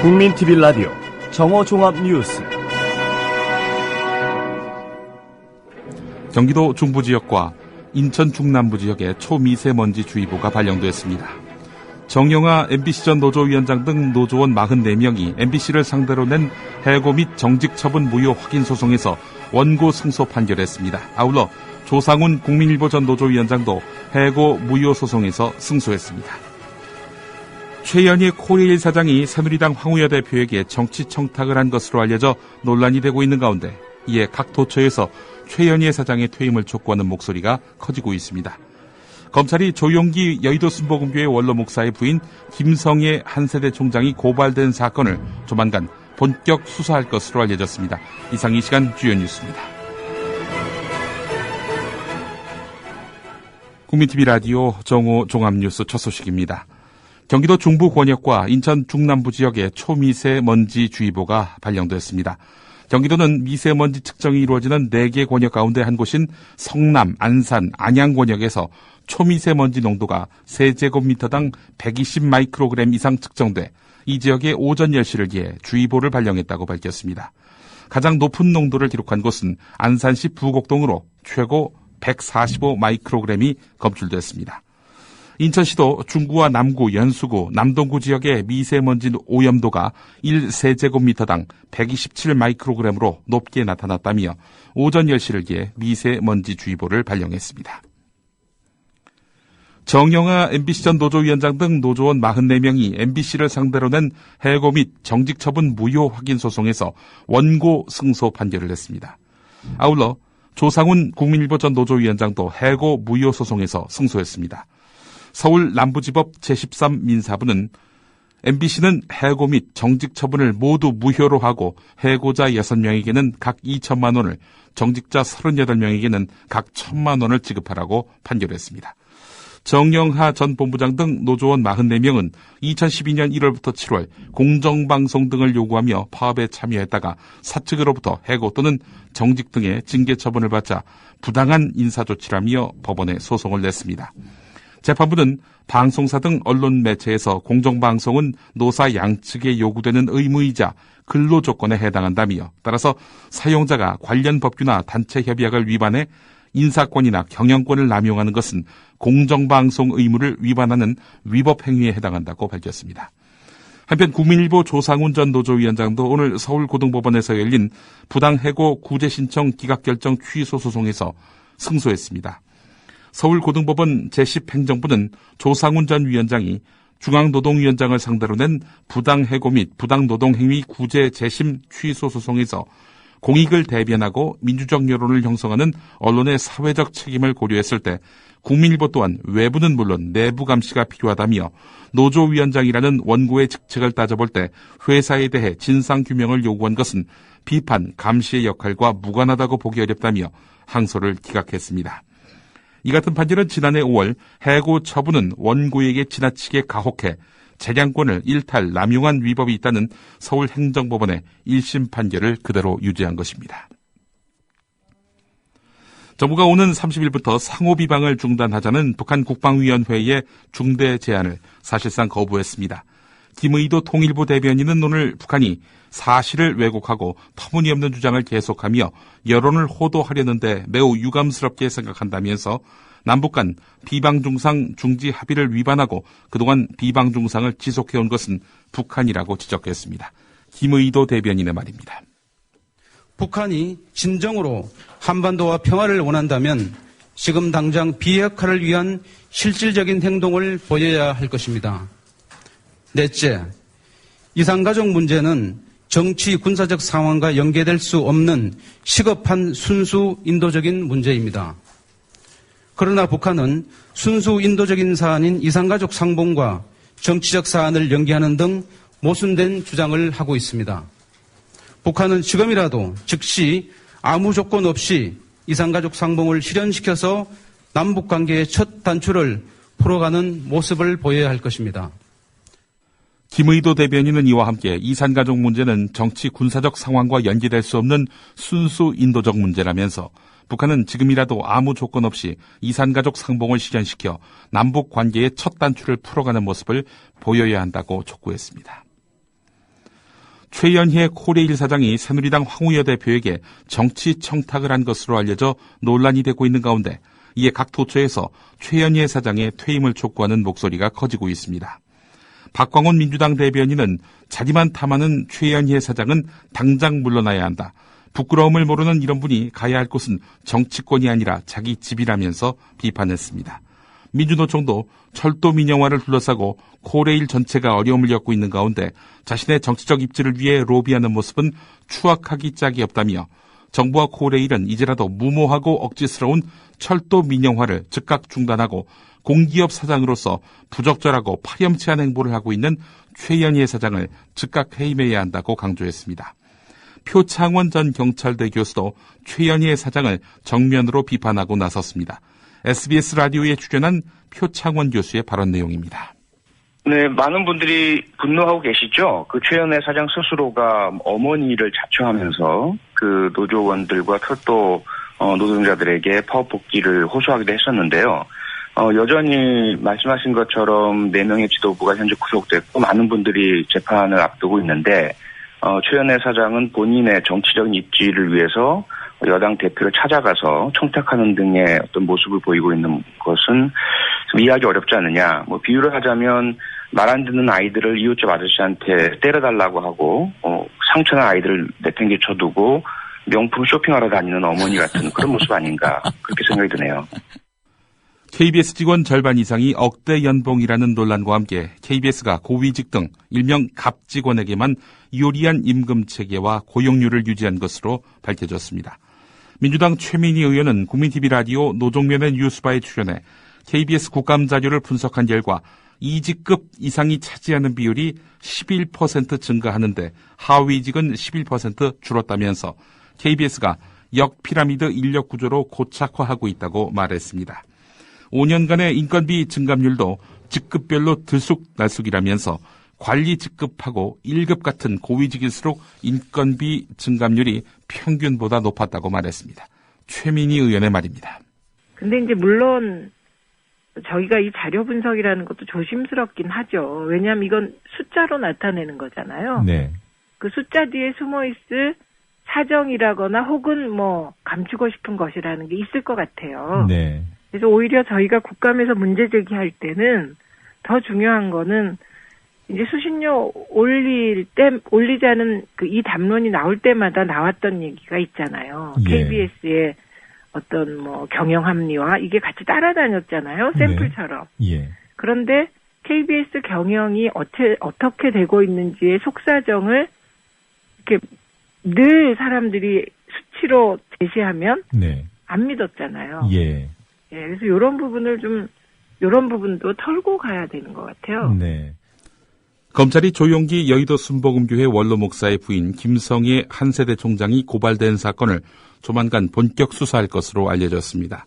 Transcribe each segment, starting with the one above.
국민TV 라디오 정오종합뉴스. 경기도 중부지역과 인천 중남부 지역에 초미세먼지 주의보가 발령됐습니다. 정영아 MBC전 노조위원장 등 노조원 44명이 MBC를 상대로 낸 해고 및 정직 처분 무효 확인 소송에서 원고 승소 판결했습니다. 아울러 조상훈 국민일보 전 노조위원장도 해고 무효 소송에서 승소했습니다. 최연희 코레일 사장이 새누리당 황우여 대표에게 정치 청탁을 한 것으로 알려져 논란이 되고 있는 가운데 이에 각 도처에서 최연희 사장의 퇴임을 촉구하는 목소리가 커지고 있습니다. 검찰이 조용기 여의도 순복음교회 원로 목사의 부인 김성애 한세대 총장이 고발된 사건을 조만간 본격 수사할 것으로 알려졌습니다. 이상 이 시간 주요 뉴스입니다. 국민TV 라디오 정오 종합뉴스 첫 소식입니다. 경기도 중부 권역과 인천 중남부 지역에 초미세먼지 주의보가 발령됐습니다. 경기도는 미세먼지 측정이 이루어지는 4개 권역 가운데 한 곳인 성남, 안산, 안양 권역에서 초미세먼지 농도가 세제곱미터당 120 마이크로그램 이상 측정돼 이 지역에 오전 10시를 기해 주의보를 발령했다고 밝혔습니다. 가장 높은 농도를 기록한 곳은 안산시 부곡동으로 최고 145 마이크로그램이 검출됐습니다. 인천시도 중구와 남구, 연수구, 남동구 지역의 미세먼지 오염도가 1세제곱미터당 127 마이크로그램으로 높게 나타났다며 오전 10시를 기해 미세먼지 주의보를 발령했습니다. 정영아 MBC전 노조위원장 등 노조원 44명이 MBC를 상대로 낸 해고 및 정직 처분 무효 확인 소송에서 원고 승소 판결을 냈습니다. 아울러 조상훈 국민일보 전 노조위원장도 해고 무효 소송에서 승소했습니다. 서울 남부지법 제13민사부는 MBC는 해고 및 정직 처분을 모두 무효로 하고 해고자 6명에게는 각 2천만 원을, 정직자 38명에게는 각 1,000만 원을 지급하라고 판결했습니다. 정영하 전 본부장 등 노조원 44명은 2012년 1월부터 7월 공정방송 등을 요구하며 파업에 참여했다가 사측으로부터 해고 또는 정직 등의 징계 처분을 받자 부당한 인사조치라며 법원에 소송을 냈습니다. 재판부는 방송사 등 언론 매체에서 공정방송은 노사 양측에 요구되는 의무이자 근로조건에 해당한다며 따라서 사용자가 관련 법규나 단체 협약을 위반해 인사권이나 경영권을 남용하는 것은 공정방송 의무를 위반하는 위법 행위에 해당한다고 밝혔습니다. 한편 국민일보 조상훈 전 노조위원장도 오늘 서울고등법원에서 열린 부당해고 구제신청 기각결정 취소 소송에서 승소했습니다. 서울고등법원 제10행정부는 조상훈 전 위원장이 중앙노동위원장을 상대로 낸 부당해고 및 부당노동행위 구제 재심 취소 소송에서 공익을 대변하고 민주적 여론을 형성하는 언론의 사회적 책임을 고려했을 때 국민일보 또한 외부는 물론 내부 감시가 필요하다며 노조위원장이라는 원고의 직책을 따져볼 때 회사에 대해 진상규명을 요구한 것은 비판, 감시의 역할과 무관하다고 보기 어렵다며 항소를 기각했습니다. 이 같은 판결은 지난해 5월 해고 처분은 원고에게 지나치게 가혹해 재량권을 일탈, 남용한 위법이 있다는 서울행정법원의 1심 판결을 그대로 유지한 것입니다. 정부가 오는 30일부터 상호비방을 중단하자는 북한 국방위원회의 중대 제안을 사실상 거부했습니다. 김의도 통일부 대변인은 오늘 북한이 사실을 왜곡하고 터무니없는 주장을 계속하며 여론을 호도하려는데 매우 유감스럽게 생각한다면서 남북 간 비방중상 중지 합의를 위반하고 그동안 비방중상을 지속해온 것은 북한이라고 지적했습니다. 김의도 대변인의 말입니다. 북한이 진정으로 한반도와 평화를 원한다면 지금 당장 비핵화를 위한 실질적인 행동을 보여야 할 것입니다. 넷째, 이산가족 문제는 정치 군사적 상황과 연계될 수 없는 시급한 순수 인도적인 문제입니다. 그러나 북한은 순수 인도적인 사안인 이산가족 상봉과 정치적 사안을 연계하는 등 모순된 주장을 하고 있습니다. 북한은 지금이라도 즉시 아무 조건 없이 이산가족 상봉을 실현시켜서 남북관계의 첫 단추를 풀어가는 모습을 보여야 할 것입니다. 김의도 대변인은 이와 함께 이산가족 문제는 정치 군사적 상황과 연계될 수 없는 순수 인도적 문제라면서 북한은 지금이라도 아무 조건 없이 이산가족 상봉을 실현시켜 남북 관계의 첫 단추를 풀어가는 모습을 보여야 한다고 촉구했습니다. 최연희의 코레일 사장이 새누리당 황우여 대표에게 정치 청탁을 한 것으로 알려져 논란이 되고 있는 가운데 이에 각 도처에서 최연희 사장의 퇴임을 촉구하는 목소리가 커지고 있습니다. 박광원 민주당 대변인은 자기만 탐하는 최연희 사장은 당장 물러나야 한다. 부끄러움을 모르는 이런 분이 가야 할 곳은 정치권이 아니라 자기 집이라면서 비판했습니다. 민주노총도 철도 민영화를 둘러싸고 코레일 전체가 어려움을 겪고 있는 가운데 자신의 정치적 입지를 위해 로비하는 모습은 추악하기 짝이 없다며 정부와 코레일은 이제라도 무모하고 억지스러운 철도 민영화를 즉각 중단하고 공기업 사장으로서 부적절하고 파렴치한 행보를 하고 있는 최연희 사장을 즉각 해임해야 한다고 강조했습니다. 표창원 전 경찰대 교수도 최연희 사장을 정면으로 비판하고 나섰습니다. SBS 라디오에 출연한 표창원 교수의 발언 내용입니다. 네, 많은 분들이 분노하고 계시죠. 그 최연희 사장 스스로가 어머니를 자처하면서 그 노조원들과 철도 노동자들에게 파업 복귀를 호소하기도 했었는데요. 여전히 말씀하신 것처럼 4명의 지도부가 현재 구속됐고 많은 분들이 재판을 앞두고 있는데 최연희 사장은 본인의 정치적인 입지를 위해서 여당 대표를 찾아가서 청탁하는 등의 어떤 모습을 보이고 있는 것은 좀 이해하기 어렵지 않느냐. 비유를 하자면 말 안 듣는 아이들을 이웃집 아저씨한테 때려달라고 하고 상처난 아이들을 내팽개쳐두고 명품 쇼핑하러 다니는 어머니 같은 그런 모습 아닌가 그렇게 생각이 드네요. KBS 직원 절반 이상이 억대 연봉이라는 논란과 함께 KBS가 고위직 등 일명 갑 직원에게만 유리한 임금 체계와 고용률을 유지한 것으로 밝혀졌습니다. 민주당 최민희 의원은 국민TV 라디오 노종면의 뉴스바에 출연해 KBS 국감 자료를 분석한 결과 이직급 이상이 차지하는 비율이 11% 증가하는데 하위직은 11% 줄었다면서 KBS가 역피라미드 인력 구조로 고착화하고 있다고 말했습니다. 5년간의 인건비 증감률도 직급별로 들쑥날쑥이라면서 관리 직급하고 1급 같은 고위직일수록 인건비 증감률이 평균보다 높았다고 말했습니다. 최민희 의원의 말입니다. 근데 이제 물론 저희가 이 자료 분석이라는 것도 조심스럽긴 하죠. 왜냐하면 이건 숫자로 나타내는 거잖아요. 네. 그 숫자 뒤에 숨어 있을 사정이라거나 혹은 감추고 싶은 것이라는 게 있을 것 같아요. 네. 그래서 오히려 저희가 국감에서 문제 제기할 때는 더 중요한 거는 이제 수신료 올리자는 이 담론이 나올 때마다 나왔던 얘기가 있잖아요. 예. KBS의 어떤 경영 합리화 이게 같이 따라다녔잖아요. 샘플처럼. 네. 예. 그런데 KBS 경영이 어떻게 되고 있는지의 속사정을 이렇게 늘 사람들이 수치로 제시하면 네. 안 믿었잖아요. 예. 그래서 이런 부분도 털고 가야 되는 것 같아요. 네. 검찰이 조용기 여의도 순복음교회 원로 목사의 부인 김성애 한세대 총장이 고발된 사건을 조만간 본격 수사할 것으로 알려졌습니다.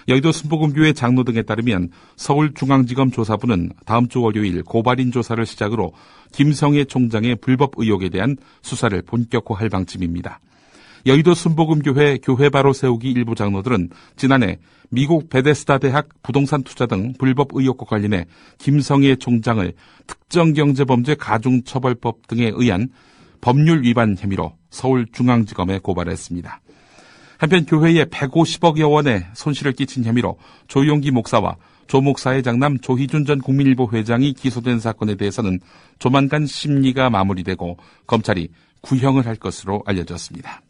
여의도 순복음교회 장로 등에 따르면 서울중앙지검 조사부는 다음 주 월요일 고발인 조사를 시작으로 김성애 총장의 불법 의혹에 대한 수사를 본격화할 방침입니다. 여의도 순복음교회 교회 바로 세우기 일부 장로들은 지난해 미국 베데스다 대학 부동산 투자 등 불법 의혹과 관련해 김성애 총장을 특정경제범죄 가중처벌법 등에 의한 법률 위반 혐의로 서울중앙지검에 고발했습니다. 한편 교회에 150억여 원의 손실을 끼친 혐의로 조용기 목사와 조 목사의 장남 조희준 전 국민일보 회장이 기소된 사건에 대해서는 조만간 심리가 마무리되고 검찰이 구형을 할 것으로 알려졌습니다.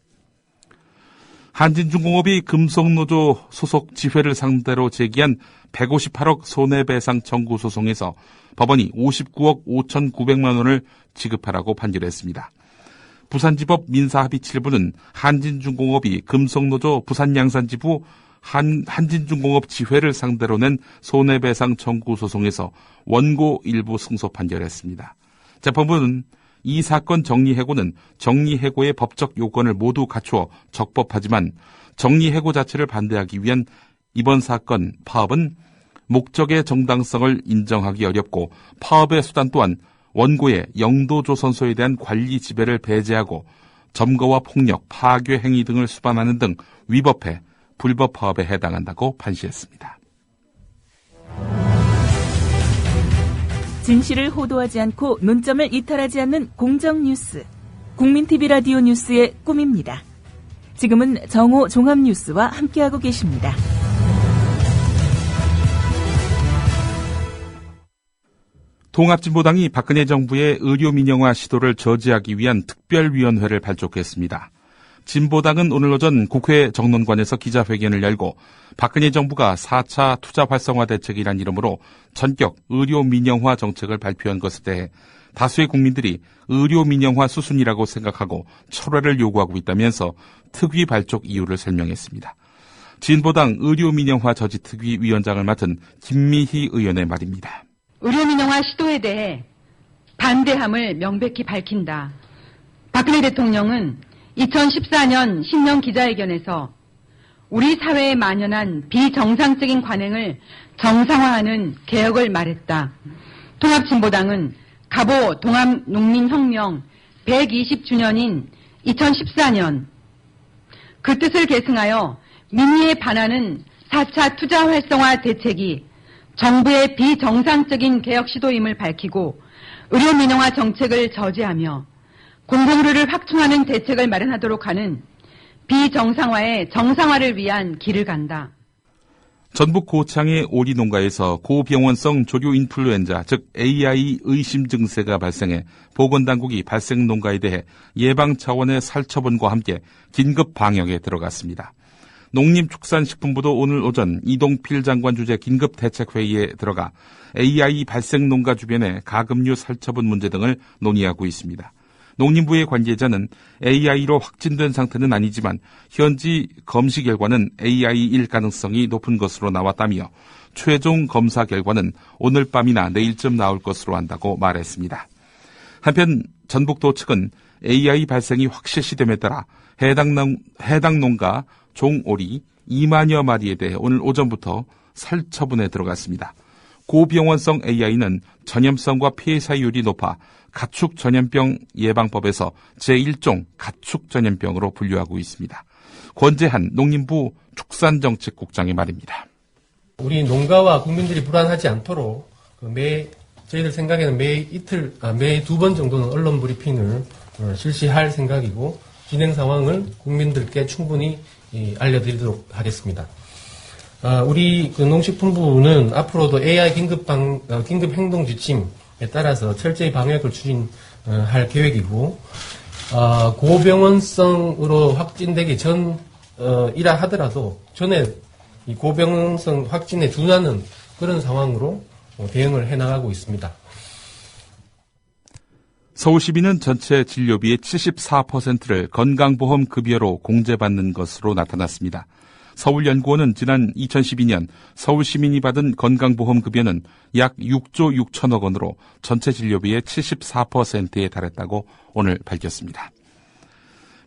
한진중공업이 금속노조 소속 지회를 상대로 제기한 158억 손해배상 청구 소송에서 법원이 59억 5,900만 원을 지급하라고 판결했습니다. 부산지법 민사합의 7부는 한진중공업이 금속노조 부산양산지부 한진중공업 지회를 상대로 낸 손해배상 청구 소송에서 원고 일부 승소 판결했습니다. 재판부는 이 사건 정리해고는 정리해고의 법적 요건을 모두 갖추어 적법하지만 정리해고 자체를 반대하기 위한 이번 사건 파업은 목적의 정당성을 인정하기 어렵고 파업의 수단 또한 원고의 영도조선소에 대한 관리 지배를 배제하고 점거와 폭력, 파괴 행위 등을 수반하는 등 위법해 불법 파업에 해당한다고 판시했습니다. 진실을 호도하지 않고 논점을 이탈하지 않는 공정 뉴스. 국민TV 라디오 뉴스의 꿈입니다. 지금은 정오 종합뉴스와 함께하고 계십니다. 통합진보당이 박근혜 정부의 의료 민영화 시도를 저지하기 위한 특별위원회를 발족했습니다. 진보당은 오늘 오전 국회 정론관에서 기자회견을 열고 박근혜 정부가 4차 투자 활성화 대책이란 이름으로 전격 의료 민영화 정책을 발표한 것에 대해 다수의 국민들이 의료 민영화 수순이라고 생각하고 철회를 요구하고 있다면서 특위 발족 이유를 설명했습니다. 진보당 의료 민영화 저지 특위 위원장을 맡은 김미희 의원의 말입니다. 의료 민영화 시도에 대해 반대함을 명백히 밝힌다. 박근혜 대통령은 2014년 신년 기자회견에서 우리 사회에 만연한 비정상적인 관행을 정상화하는 개혁을 말했다. 통합진보당은 갑오 동합농민혁명 120주년인 2014년 그 뜻을 계승하여 민의에 반하는 4차 투자 활성화 대책이 정부의 비정상적인 개혁 시도임을 밝히고 의료 민영화 정책을 저지하며 공공의료를 확충하는 대책을 마련하도록 하는 비정상화의 정상화를 위한 길을 간다. 전북 고창의 오리 농가에서 고병원성 조류 인플루엔자, 즉 AI 의심 증세가 발생해 보건당국이 발생 농가에 대해 예방 차원의 살처분과 함께 긴급 방역에 들어갔습니다. 농림축산식품부도 오늘 오전 이동필 장관 주재 긴급대책회의에 들어가 AI 발생 농가 주변의 가금류 살처분 문제 등을 논의하고 있습니다. 농림부의 관계자는 AI로 확진된 상태는 아니지만 현지 검시 결과는 AI일 가능성이 높은 것으로 나왔다며 최종 검사 결과는 오늘 밤이나 내일쯤 나올 것으로 한다고 말했습니다. 한편 전북도 측은 AI 발생이 확실시됨에 따라 해당 농가 종오리 2만여 마리에 대해 오늘 오전부터 살처분에 들어갔습니다. 고병원성 AI는 전염성과 폐사율이 높아 가축전염병 예방법에서 제1종 가축전염병으로 분류하고 있습니다. 권재한 농림부 축산정책국장의 말입니다. 우리 농가와 국민들이 불안하지 않도록 저희들 생각에는 매 2번 정도는 언론 브리핑을 실시할 생각이고 진행 상황을 국민들께 충분히 알려드리도록 하겠습니다. 우리 농식품부는 앞으로도 AI 긴급 행동 지침에 따라서 철저히 방역을 추진할 계획이고, 고병원성으로 확진되기 전이라 하더라도 전에 이 고병원성 확진에 준하는 그런 상황으로 대응을 해나가고 있습니다. 서울시민은 전체 진료비의 74%를 건강보험급여로 공제받는 것으로 나타났습니다. 서울연구원은 지난 2012년 서울시민이 받은 건강보험급여는 약 6조 6천억 원으로 전체 진료비의 74%에 달했다고 오늘 밝혔습니다.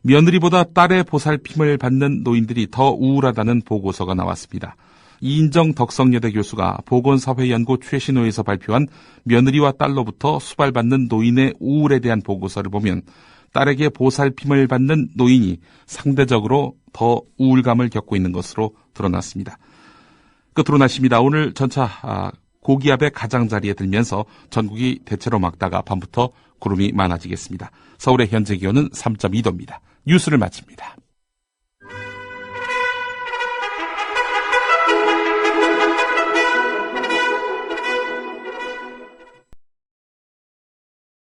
며느리보다 딸의 보살핌을 받는 노인들이 더 우울하다는 보고서가 나왔습니다. 이인정 덕성여대 교수가 보건사회연구 최신호에서 발표한 며느리와 딸로부터 수발받는 노인의 우울에 대한 보고서를 보면 딸에게 보살핌을 받는 노인이 상대적으로 더 우울감을 겪고 있는 것으로 드러났습니다. 끝으로 날씨입니다. 오늘 전차 고기압의 가장자리에 들면서 전국이 대체로 맑다가 밤부터 구름이 많아지겠습니다. 서울의 현재 기온은 3.2도입니다. 뉴스를 마칩니다.